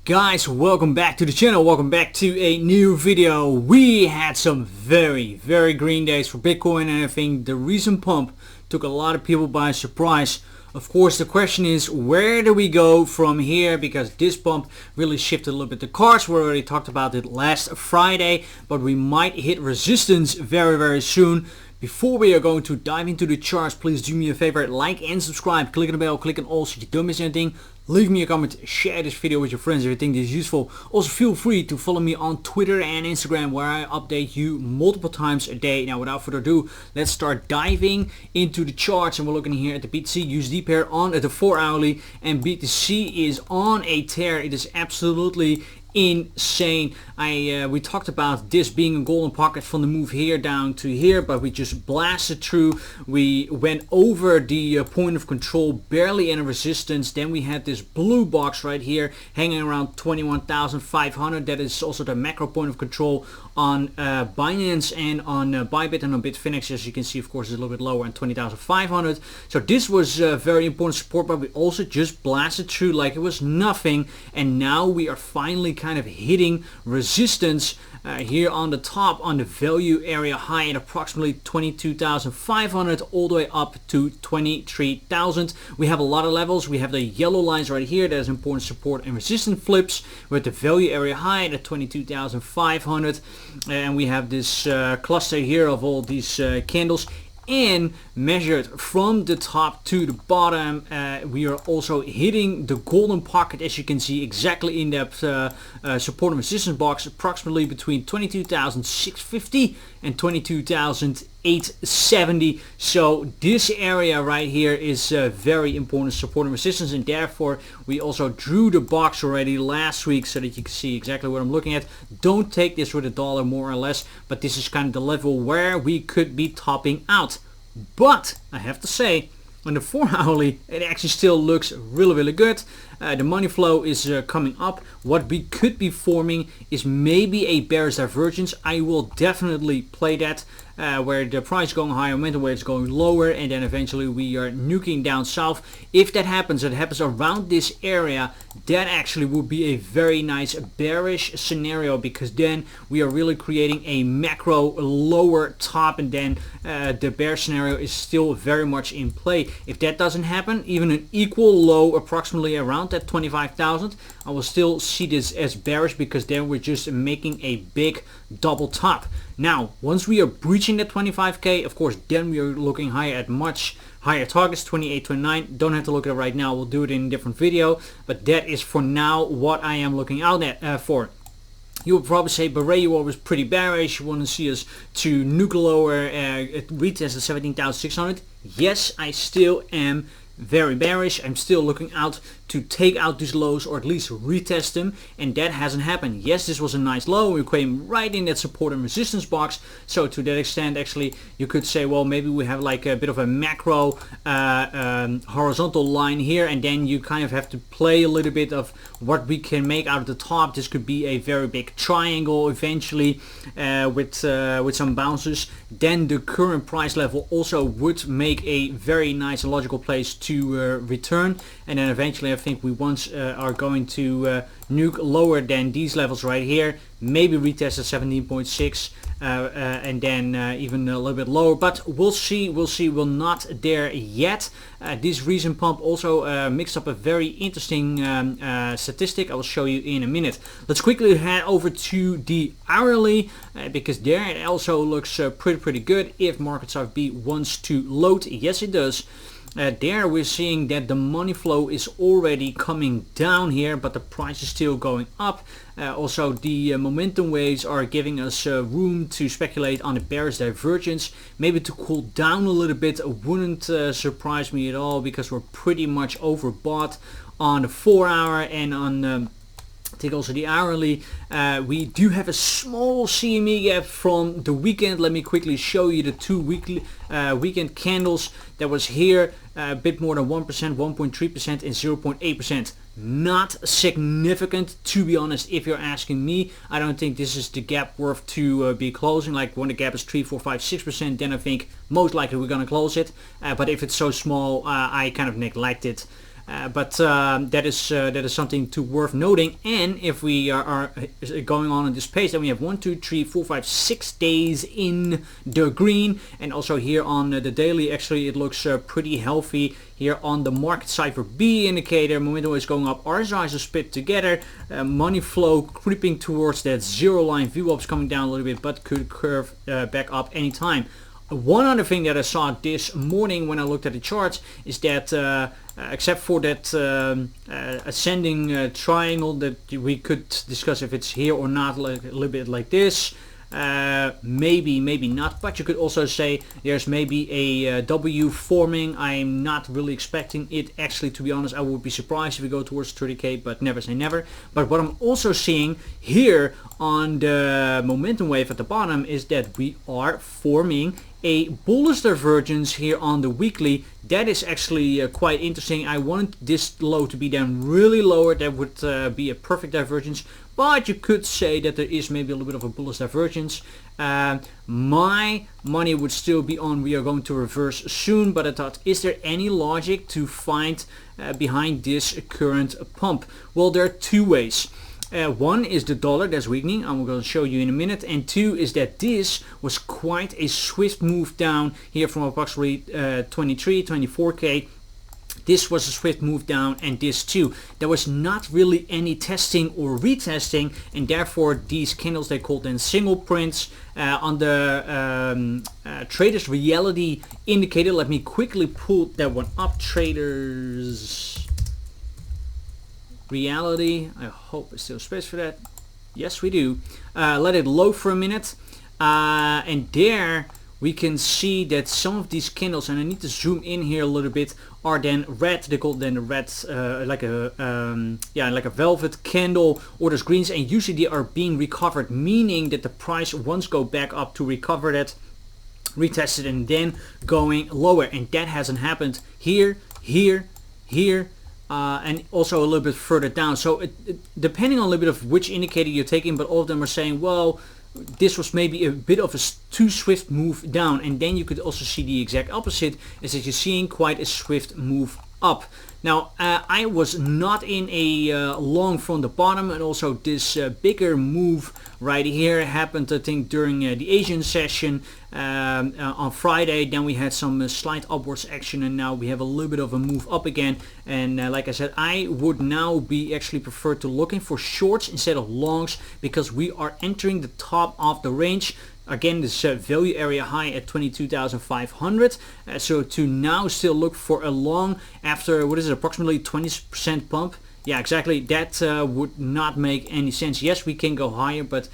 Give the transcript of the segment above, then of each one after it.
Guys, welcome back to the channel, welcome back to a new video. We had some very green days for Bitcoin, and I think the recent pump took a lot of people by surprise. Of course, the question is, where do we go from here? Because this pump really shifted a little bit the cards. We already talked about it last Friday, but we might hit resistance very soon. Before we are going to dive into the charts, please do me a favor, like and subscribe, click on the bell, click on all so you don't miss anything. Leave me a comment, share this video with your friends if you think this is useful. Also feel free to follow me on Twitter and Instagram, where I update you multiple times a day. Now without further ado, let's start diving into the charts, and we're looking here at the BTC USD pair on at the 4 hourly, and BTC is on a tear. It is absolutely insane. We talked about this being a golden pocket from the move here down to here, but we just blasted through. We went over the point of control, barely any resistance. Then we had this blue box right here hanging around 21,500. That is also the macro point of control on Binance and on Bybit, and on Bitfinex, as you can see, of course, is a little bit lower at 20,500. So this was very important support, but we also just blasted through like it was nothing, and now we are finally kind of hitting resistance here on the top on the value area high at approximately 22,500 all the way up to 23,000. We have a lot of levels. We have the yellow lines right here. That is important support and resistance flips with the value area high at 22,500, and we have this cluster here of all these candles. And measured from the top to the bottom, we are also hitting the golden pocket, as you can see, exactly in that support and resistance box, approximately between 22,650 and 22,870. So this area right here is very important support and resistance, and therefore we also drew the box already last week so that you can see exactly what I'm looking at. Don't take this with a dollar more or less, but this is kind of the level where we could be topping out. But I have to say, on the 4 hourly, it actually still looks really good. The money flow is coming up. What we could be forming is maybe a bearish divergence. I will definitely play that, where the price is going higher, momentum wave is going lower, and then eventually we are nuking down south. If that happens, it happens around this area, that actually would be a very nice bearish scenario, because then we are really creating a macro lower top, and then the bear scenario is still very much in play. If that doesn't happen, even an equal low approximately around that 25,000, I will still see this as bearish, because then we're just making a big double top. Now once we are breaching that 25k, of course, then we are looking higher at much higher targets, 28, 29. Don't have to look at it right now, we'll do it in a different video, but that is for now what I am looking out at for. You would probably say, Beret, you always pretty bearish, you want to see us to nuke lower, retest at 17,600. Yes, I still am very bearish. I'm still looking out to take out these lows, or at least retest them, and that hasn't happened. Yes, this was a nice low. We came right in that support and resistance box, so to that extent actually you could say, well, maybe we have like a bit of a macro horizontal line here, and then you kind of have to play a little bit of what we can make out of the top. This could be a very big triangle eventually, with some bounces. Then the current price level also would make a very nice and logical place to return, and then eventually I think we once are going to nuke lower than these levels right here, maybe retest at 17.6, and then even a little bit lower, but we'll see. We're not there yet. This recent pump also mixed up a very interesting statistic I will show you in a minute. Let's quickly head over to the hourly, because there it also looks pretty good if market RFB wants to load. Yes, it does. There we're seeing that the money flow is already coming down here, but the price is still going up. Also the momentum waves are giving us room to speculate on a bearish divergence, maybe to cool down a little bit. Wouldn't surprise me at all, because we're pretty much overbought on the 4 hour, and on take also the hourly. We do have a small CME gap from the weekend. Let me quickly show you the two weekend candles that was here, a bit more than 1%, 1.3% and 0.8%. Not significant, to be honest, if you're asking me. I don't think this is the gap worth to be closing. Like when the gap is 3, 4, 5, 6%, then I think most likely we're gonna close it. But if it's so small, I kind of neglect it. But that is something to worth noting. And if we are going on this pace, then we have 1, 2, 3, 4, 5, 6 days in the green. And also here on the daily, actually it looks pretty healthy. Here on the market Cipher B indicator, momentum is going up, RSIs are split together, money flow creeping towards that zero line, VWAPs coming down a little bit, but could curve back up anytime. One other thing that I saw this morning when I looked at the charts is that except for that ascending triangle that we could discuss if it's here or not, like a little bit like this, maybe not, but you could also say there's maybe a W forming. I'm not really expecting it, actually, to be honest. I would be surprised if we go towards 30k, but never say never. But what I'm also seeing here on the momentum wave at the bottom is that we are forming a bullish divergence here on the weekly. That is actually quite interesting. I want this low to be then really lower. That would be a perfect divergence, but you could say that there is maybe a little bit of a bullish divergence. My money would still be on we are going to reverse soon, but I thought, is there any logic to find behind this current pump? Well, there are two ways. One is the dollar that's weakening, I'm going to show you in a minute, and two is that this was quite a swift move down here from approximately 23, 24k. This was a swift move down, and this too. There was not really any testing or retesting, and therefore these candles, they called then single prints. On the traders reality indicator, let me quickly pull that one up. Traders reality, I hope there's still space for that. Yes, we do. Let it load for a minute, and there we can see that some of these candles, and I need to zoom in here a little bit, are then red. They call then red, like a velvet candle, or there's greens, and usually they are being recovered, meaning that the price once go back up to recover that, retest it, and then going lower. And that hasn't happened here, and also a little bit further down. So depending on a little bit of which indicator you're taking, but all of them are saying, well, this was maybe a bit of a too swift move down. And then you could also see the exact opposite, is that you're seeing quite a swift move up. Now, I was not in a long from the bottom, and also this bigger move right here happened, I think, during the Asian session on Friday. Then we had some slight upwards action, and now we have a little bit of a move up again. And like I said, I would now be actually prefer to looking for shorts instead of longs, because we are entering the top of the range. Again, this value area high at 22,500. So to now still look for a long after, what is it, approximately 20% pump? Yeah, exactly. That would not make any sense. Yes, we can go higher, but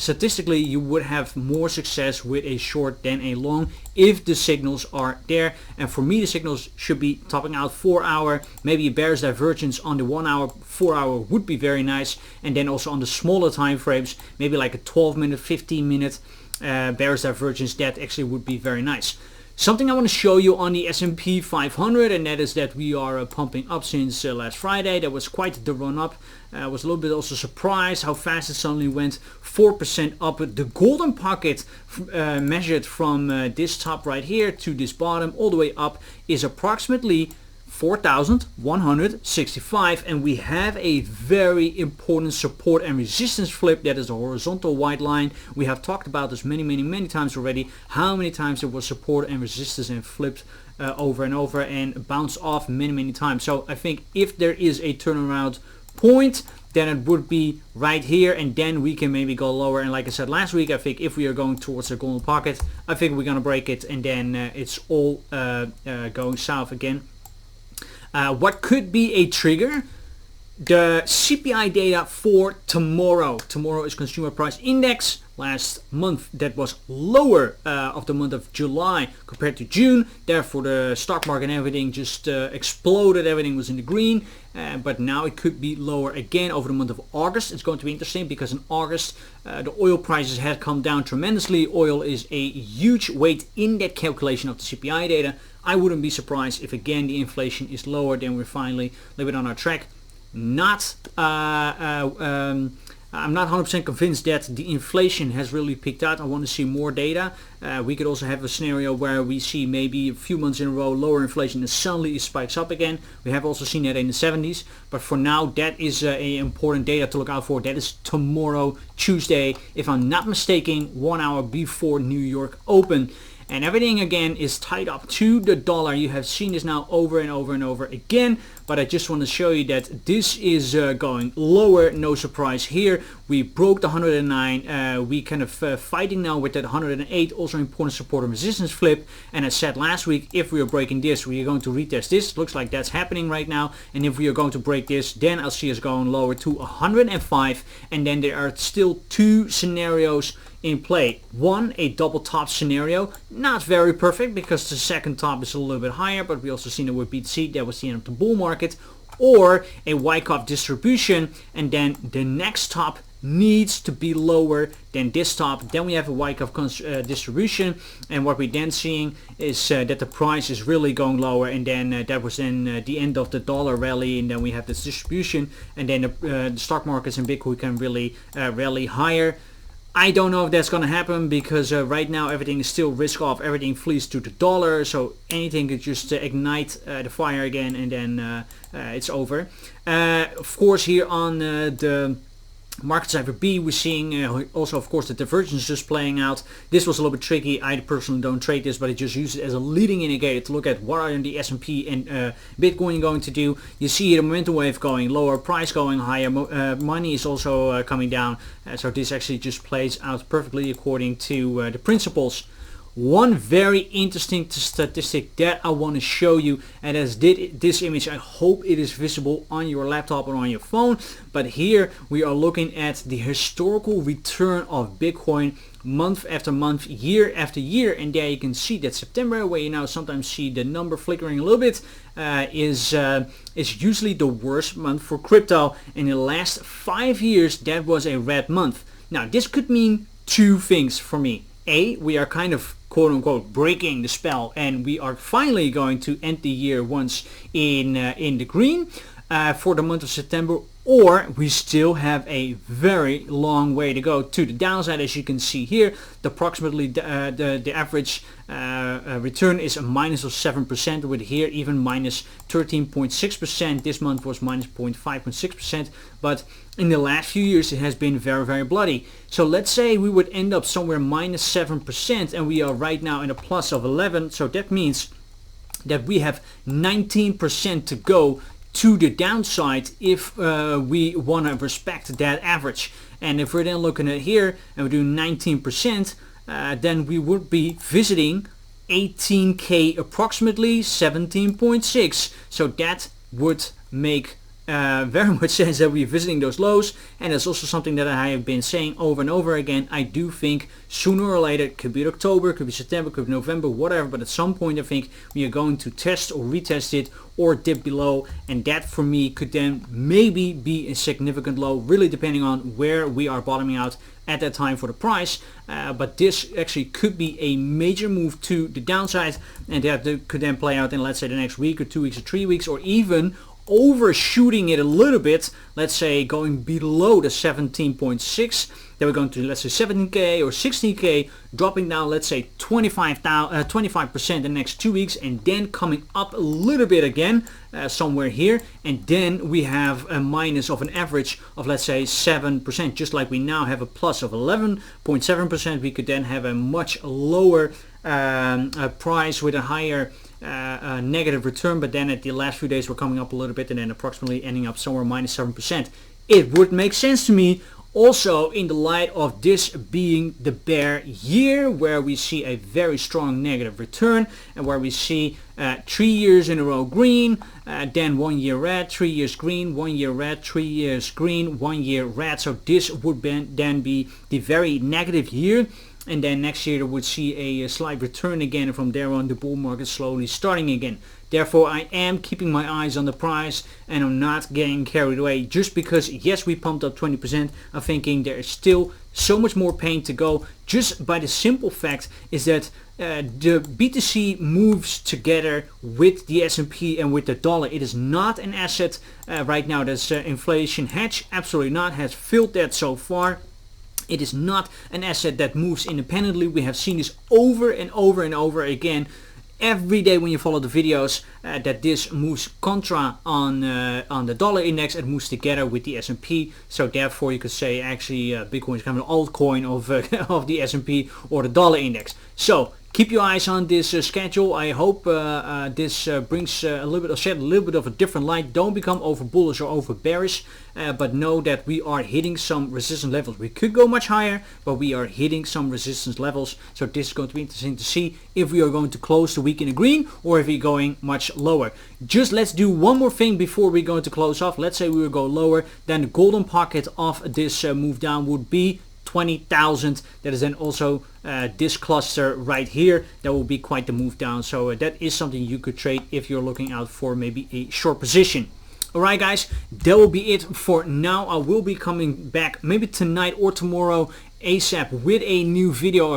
statistically you would have more success with a short than a long if the signals are there. And for me, the signals should be topping out 4 hour, maybe a bearish divergence on the 1 hour, 4 hour would be very nice. And then also on the smaller time frames, maybe like a 12-minute, 15-minute bearish divergence, that actually would be very nice. Something I want to show you on the S&P 500, and that is that we are pumping up since last Friday. That was quite the run up. I was a little bit also surprised how fast it suddenly went, 4% up. The golden pocket measured from this top right here to this bottom all the way up is approximately 4,165, and we have a very important support and resistance flip. That is a horizontal white line. We have talked about this many times already, how many times it was support and resistance and flipped over and over and bounced off many times. So I think if there is a turnaround point, then it would be right here, and then we can maybe go lower. And like I said last week, I think if we are going towards the golden pocket, I think we're gonna break it, and then it's all going south again. What could be a trigger? The CPI data for tomorrow. Tomorrow is Consumer Price Index. Last month that was lower of the month of July compared to June. Therefore the stock market and everything just exploded. Everything was in the green. But now it could be lower again over the month of August. It's going to be interesting because in August the oil prices had come down tremendously. Oil is a huge weight in that calculation of the CPI data. I wouldn't be surprised if again the inflation is lower, then we're finally a little bit on our track. Not I'm not 100% convinced that the inflation has really peaked out. I want to see more data. We could also have a scenario where we see maybe a few months in a row lower inflation and suddenly it spikes up again. We have also seen that in the 70s. But for now, that is a important data to look out for. That is tomorrow, Tuesday, if I'm not mistaken, 1 hour before New York Open. And everything again is tied up to the dollar. You have seen this now over and over and over again. But I just want to show you that this is going lower. No surprise here. We broke the 109. We kind of fighting now with that 108. Also important support and resistance flip. And I said last week, if we are breaking this, we are going to retest this. Looks like that's happening right now. And if we are going to break this, then I'll see us going lower to 105. And then there are still two scenarios in play. One, a double top scenario, not very perfect because the second top is a little bit higher, but we also seen it with BTC, that was the end of the bull market, or a Wyckoff distribution, and then the next top needs to be lower than this top. Then we have a Wyckoff distribution, and what we're then seeing is that the price is really going lower, and then that was then the end of the dollar rally, and then we have this distribution, and then the stock markets and Bitcoin can really rally higher. I don't know if that's going to happen because right now everything is still risk off. Everything flees to the dollar, so anything could just ignite the fire again, and then it's over. Of course, here on the market Cipher B, we're seeing also, of course, the divergence just playing out. This was a little bit tricky. I personally don't trade this, but I just use it as a leading indicator to look at what are the S&P and Bitcoin going to do. You see the momentum wave going lower, price going higher, money is also coming down. So this actually just plays out perfectly according to the principles. One very interesting statistic that I want to show you, and as this image, I hope it is visible on your laptop or on your phone, but here we are looking at the historical return of Bitcoin month after month, year after year, and there you can see that September, where you now sometimes see the number flickering a little bit, is usually the worst month for crypto. In the last 5 years, that was a red month. Now this could mean two things for me. A, we are kind of quote-unquote breaking the spell, and we are finally going to end the year once in the green for the month of September, or we still have a very long way to go to the downside. As you can see here, approximately the average return is a minus of 7%, with here even minus 13.6%. This month was minus 0.5.6%, but in the last few years it has been very, very bloody. So let's say we would end up somewhere minus 7%, and we are right now in a plus of 11. So that means that we have 19% to go to the downside if we want to respect that average. And if we're then looking at here and we do 19%, then we would be visiting 18k, approximately 17.6. So that would make very much sense that we're visiting those lows, and that's also something that I have been saying over and over again. I do think sooner or later, it could be October, could be September, could be November, whatever, but at some point I think we are going to test or retest it or dip below, and that for me could then maybe be a significant low, really depending on where we are bottoming out at that time for the price. But this actually could be a major move to the downside, and that could then play out in, let's say, the next week or 2 weeks or 3 weeks, or even overshooting it a little bit, let's say going below the 17.6, then we're going to, let's say, 17k or 16k, dropping down, let's say 25% in the next 2 weeks, and then coming up a little bit again somewhere here, and then we have a minus of an average of, let's say, 7%. Just like we now have a plus of 11.7%, we could then have a much lower price with a higher negative return, but then at the last few days we're coming up a little bit and then approximately ending up somewhere minus 7%. It would make sense to me also in the light of this being the bear year, where we see a very strong negative return and where we see 3 years in a row green, then 1 year red, 3 years green, 1 year red, 3 years green, 1 year red. So this would then be the very negative year. And then next year we would see a slight return again, and from there on the bull market slowly starting again. Therefore, I am keeping my eyes on the price, and I'm not getting carried away just because, yes, we pumped up 20%. I'm thinking there is still so much more pain to go, just by the simple fact is that the BTC moves together with the S&P and with the dollar. It is not an asset right now that's inflation hedge. Absolutely not. Has failed that so far. It is not an asset that moves independently. We have seen this over and over and over again. Every day when you follow the videos that this moves contra on the dollar index, it moves together with the S&P. So therefore you could say actually Bitcoin is kind of an altcoin of the S&P or the dollar index. So keep your eyes on this schedule. I hope this brings a little bit, or shed a little bit of a different light. Don't become over bullish or over bearish, but know that we are hitting some resistance levels. We could go much higher, but we are hitting some resistance levels. So this is going to be interesting to see if we are going to close the week in the green or if we're going much lower. Just let's do one more thing before we're going to close off. Let's say we will go lower, then the golden pocket of this move down would be 20,000. That is then also this cluster right here. That will be quite the move down. So that is something you could trade if you're looking out for maybe a short position. Alright guys, that will be it for now. I will be coming back maybe tonight or tomorrow ASAP with a new video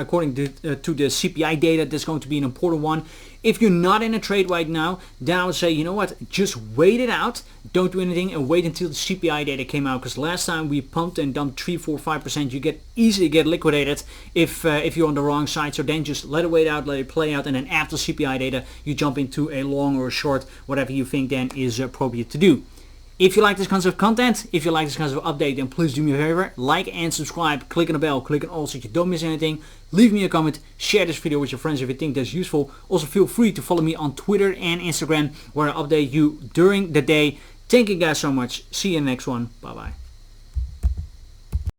according to the CPI data. That's going to be an important one. If you're not in a trade right now, then I would say, you know what, just wait it out. Don't do anything and wait until the CPI data came out, because last time we pumped and dumped 3, 4, 5%. You get easily get liquidated if you're on the wrong side. So then just let it wait out, let it play out, and then after CPI data you jump into a long or a short, whatever you think then is appropriate to do. If you like this kind of content, if you like this kind of update, then please do me a favor, like and subscribe, click on the bell, click on all so you don't miss anything. Leave me a comment, share this video with your friends if you think that's useful. Also feel free to follow me on Twitter and Instagram, where I update you during the day. Thank you guys so much. See you in the next one. Bye bye.